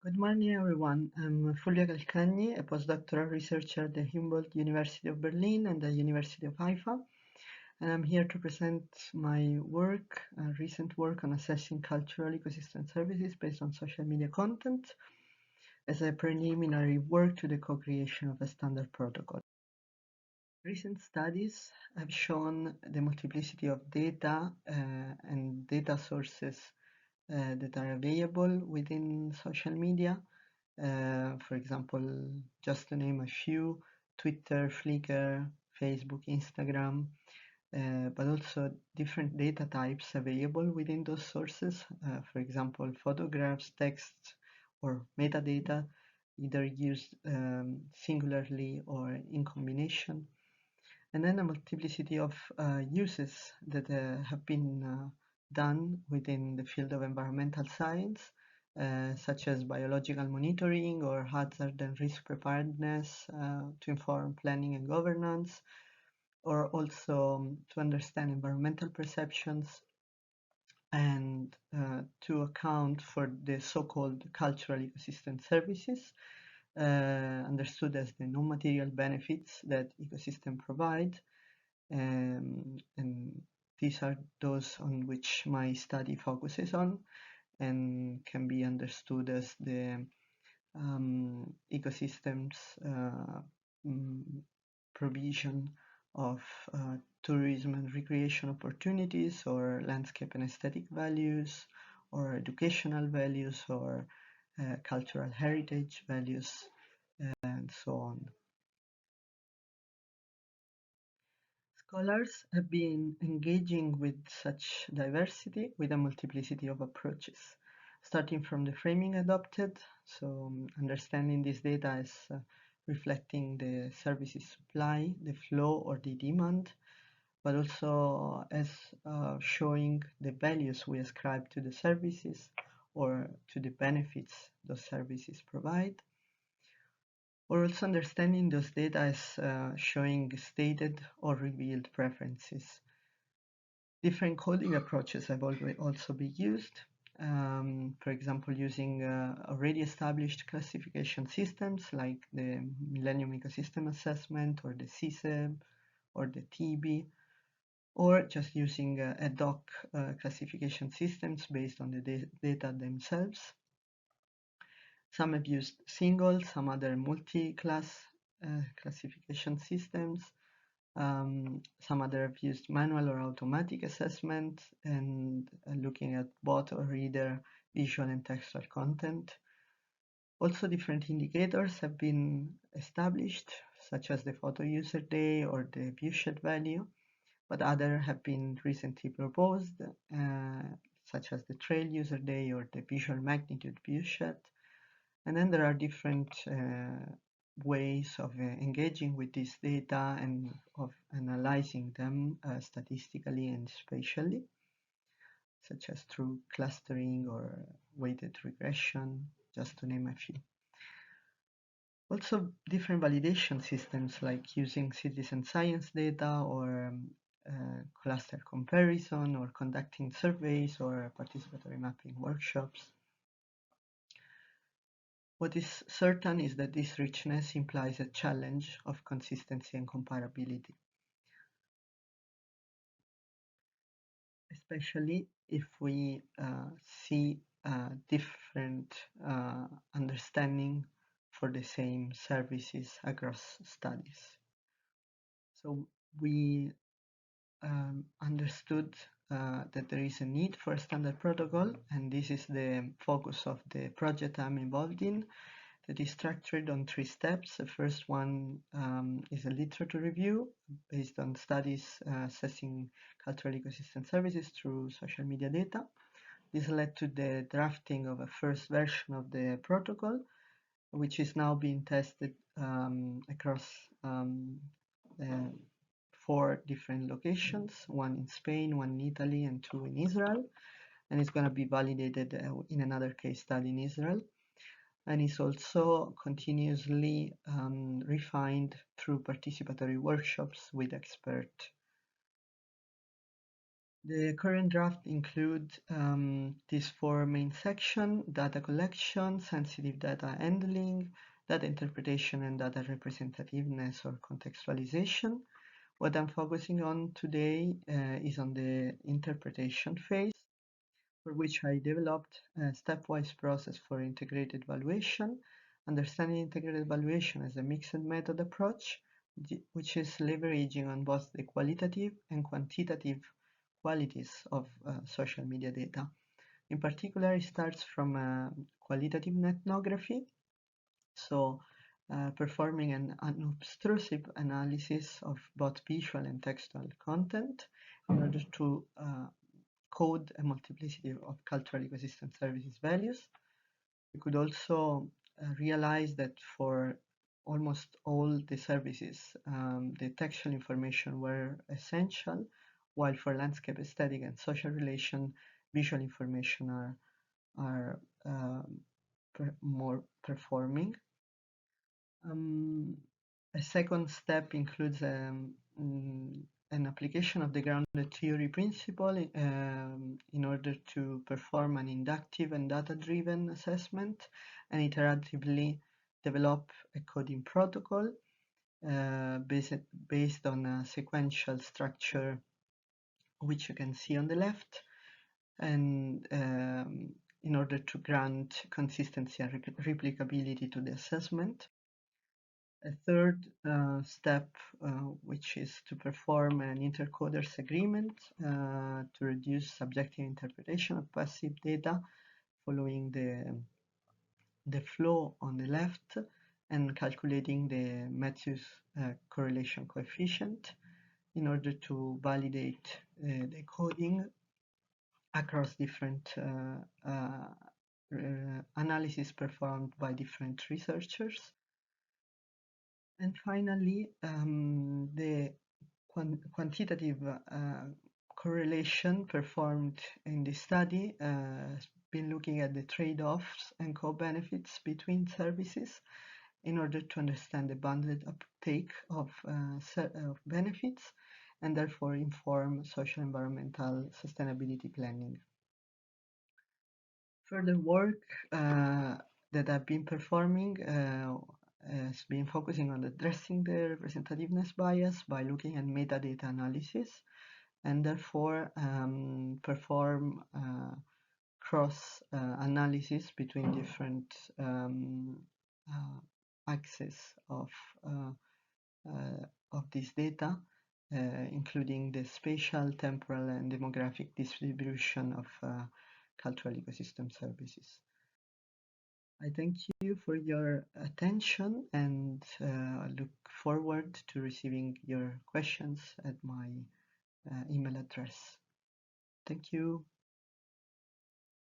Good morning, everyone. I'm Fulvia Calcagni, a postdoctoral researcher at the Humboldt University of Berlin and the University of Haifa, and I'm here to present my work, recent work on assessing cultural ecosystem services based on social media content as a preliminary work to the co-creation of a standard protocol. Recent studies have shown the multiplicity of data and data sources that are available within social media. For example, just to name a few, Twitter, Flickr, Facebook, Instagram, but also different data types available within those sources. For example, photographs, text, or metadata, either used singularly or in combination. And then a multiplicity of uses that have been done within the field of environmental science, such as biological monitoring or hazard and risk preparedness to inform planning and governance, or also to understand environmental perceptions and to account for the so-called cultural ecosystem services, understood as the non-material benefits that ecosystem provide. And these are those on which my study focuses on and can be understood as the ecosystems provision of tourism and recreation opportunities, or landscape and aesthetic values, or educational values, or cultural heritage values, and so on. Scholars have been engaging with such diversity with a multiplicity of approaches, starting from the framing adopted, so understanding this data as reflecting the services supply, the flow or the demand, but also as showing the values we ascribe to the services or to the benefits those services provide. Or also understanding those data as showing stated or revealed preferences. Different coding approaches have also been used. For example, using already established classification systems like the Millennium Ecosystem Assessment or the CSEB or the TB, or just using ad hoc classification systems based on the data themselves. Some have used single, some other multi-class classification systems. Some other have used manual or automatic assessment and looking at both or reader visual and textual content. Also, different indicators have been established, such as the photo user day or the viewshed value, but other have been recently proposed, such as the trail user day or the visual magnitude viewshed. And then there are different ways of engaging with this data and of analyzing them statistically and spatially, such as through clustering or weighted regression, just to name a few. Also, different validation systems like using citizen science data or cluster comparison or conducting surveys or participatory mapping workshops. What is certain is that this richness implies a challenge of consistency and comparability, especially if we see different understanding for the same services across studies. So we understood that there is a need for a standard protocol, and this is the focus of the project I'm involved in, that is structured on 3 steps. The first one is a literature review based on studies assessing cultural ecosystem services through social media data. This led to the drafting of a first version of the protocol, which is now being tested across 4 different locations, 1 in Spain, 1 in Italy, and 2 in Israel. And it's going to be validated in another case study in Israel. And is also continuously refined through participatory workshops with experts. The current draft include these four main sections: data collection, sensitive data handling, data interpretation, and data representativeness or contextualization. What I'm focusing on today is on the interpretation phase, for which I developed a stepwise process for integrated evaluation, understanding integrated evaluation as a mixed method approach, which is leveraging on both the qualitative and quantitative qualities of social media data. In particular, it starts from qualitative ethnography, so performing an unobtrusive analysis of both visual and textual content in order to code a multiplicity of cultural ecosystem services values. We could also realize that for almost all the services, the textual information were essential, while for landscape aesthetic and social relation, visual information are more performing. A second step includes an application of the grounded theory principle in order to perform an inductive and data-driven assessment and iteratively develop a coding protocol based on a sequential structure, which you can see on the left, and in order to grant consistency and replicability to the assessment. A third step, which is to perform an intercoders agreement to reduce subjective interpretation of passive data following the flow on the left and calculating the Matthews correlation coefficient in order to validate the coding across different analysis performed by different researchers. And finally, the quantitative correlation performed in this study has been looking at the trade-offs and co-benefits between services in order to understand the bundled uptake of benefits and therefore inform social environmental sustainability planning. Further work that I've been performing has been focusing on addressing the representativeness bias by looking at metadata analysis and therefore perform cross analysis between different axes of this data, including the spatial, temporal, and demographic distribution of cultural ecosystem services. I thank you for your attention and look forward to receiving your questions at my email address. Thank you.